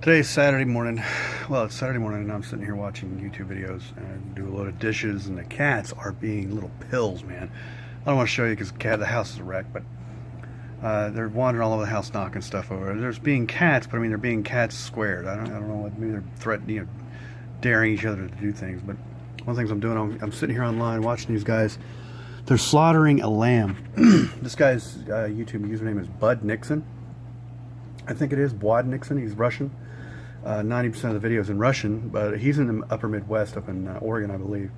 Today's Saturday morning. Well, it's Saturday morning and I'm sitting here watching YouTube videos and do a load of dishes, and the cats are being little pills, man. I don't want to show you because the house is a wreck, but they're wandering all over the house knocking stuff over. There's being cats, but I mean they're being cats squared. I don't know what, maybe they're threatening, daring each other to do things. But one of the things I'm doing, I'm sitting here online watching these guys. They're slaughtering a lamb. This guy's YouTube username is Bud Nixon. I think it is Bud Nixon. He's Russian. 90% of the videos in Russian, but he's in the upper Midwest, up in Oregon, I believe.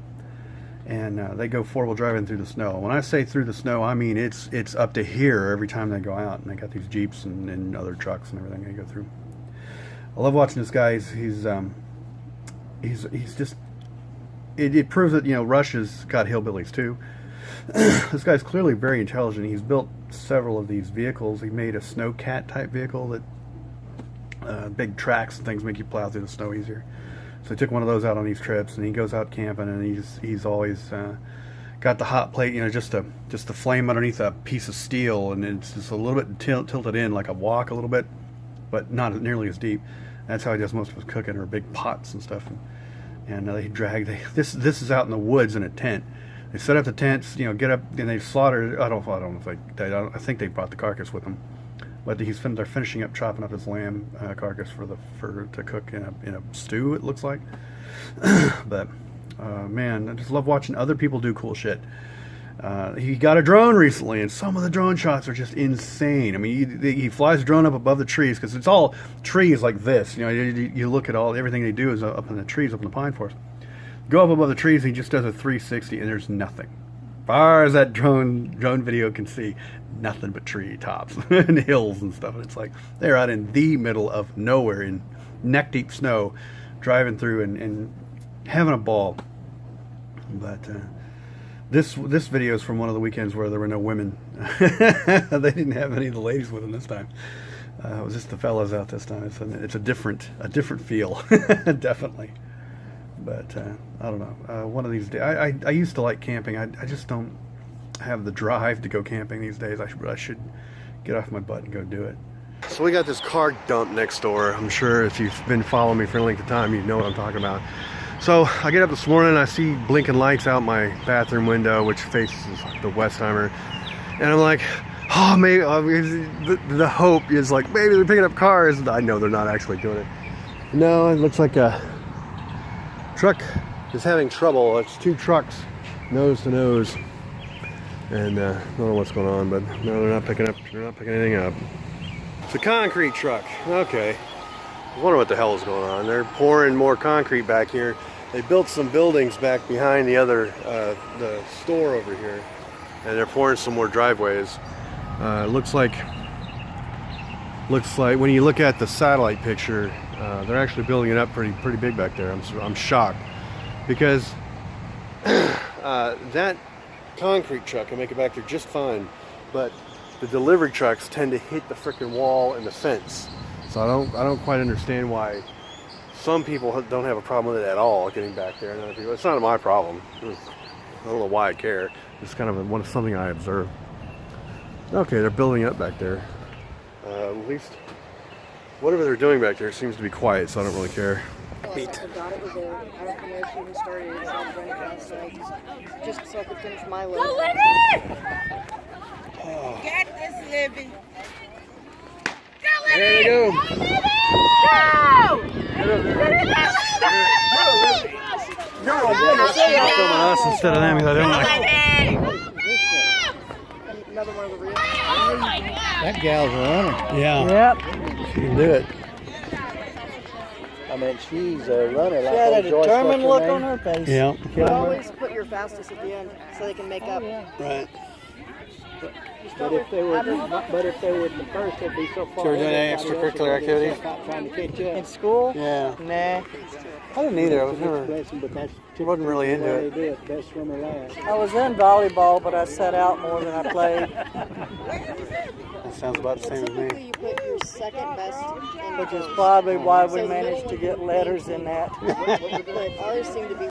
And they go four-wheel driving through the snow. When I say through the snow, I mean it's up to here every time they go out, and they got these Jeeps and other trucks and everything they go through. I love watching this guy. He's just it proves that Russia's got hillbillies too. This guy's clearly very intelligent. He's built several of these vehicles. He made a snowcat type vehicle that big tracks and things make you plow through the snow easier. So he took one of those out on these trips, and he goes out camping, and he's always got the hot plate, just the flame underneath a piece of steel, and it's just a little bit tilted in like a wok a little bit, but not nearly as deep. That's how he does most of his cooking, or big pots and stuff. And they drag. This is out in the woods in a tent. They set up the tents, get up, and they slaughter. I don't know if I think they brought the carcass with them, but they're finishing up chopping up his lamb carcass to cook in a stew. It looks like, but man, I just love watching other people do cool shit. He got a drone recently, and some of the drone shots are just insane. I mean, he flies a drone up above the trees because it's all trees like this. You look at everything they do is up in the trees, up in the pine forest. Go up above the trees, and he just does a 360, and there's nothing. As far as that drone video can see, nothing but tree tops and hills and stuff. And it's like they're out in the middle of nowhere in neck deep snow, driving through and having a ball. But this video is from one of the weekends where there were no women. They didn't have any of the ladies with them this time. It was just the fellas out this time. It's a different feel, definitely. But I don't know. One of these days, I used to like camping. I just don't have the drive to go camping these days. I should get off my butt and go do it. So we got this car dump next door. I'm sure if you've been following me for a length of time, you know what I'm talking about. So I get up this morning, and I see blinking lights out my bathroom window, which faces the Westheimer, and I'm like, oh, maybe the hope is like maybe they're picking up cars. I know they're not actually doing it. No, it looks like a truck is having trouble. It's two trucks nose to nose, and I don't know what's going on, but no, they're not picking anything up. It's a concrete truck. Okay, I wonder what the hell is going on. They're pouring more concrete back here. They built some buildings back behind the the store over here, and they're pouring some more driveways. Looks like when you look at the satellite picture, they're actually building it up pretty big back there. I'm shocked because that concrete truck can make it back there just fine, but the delivery trucks tend to hit the frickin' wall and the fence. So I don't quite understand why some people don't have a problem with it at all getting back there, and other people, it's not my problem. I don't know why I care. It's kind of something I observe. Okay, they're building up back there. At least whatever they're doing back there seems to be quiet, so I don't really care. I got it with a promotion and started it on Brent just so I could finish my load. Go, Libby! Get this, Libby. Go, Libby! There they go. Filming us instead of them, because I don't like. Another one of the real. Oh my God! That gal's a runner. Yeah. Yep. She can do it. I mean, she's a runner. She Like had a Joyce, determined what's look her on name? her face. Yeah. But always put your fastest at the end so they can make up. Right. But if they were the first, they'd be so far. So we're doing any ahead of everybody extracurricular else, they'd activities? stop trying to catch up. In school? Yeah. Nah. I didn't either. I was It's a never. blessing, but that's Wasn't really into typically it. the way they do it. Best swimmer last. I was in volleyball, but I sat out more than I played. That sounds about the same as Typically, me. you put your second best in Which is first. probably why we So managed to get letters in that. But ours seem to be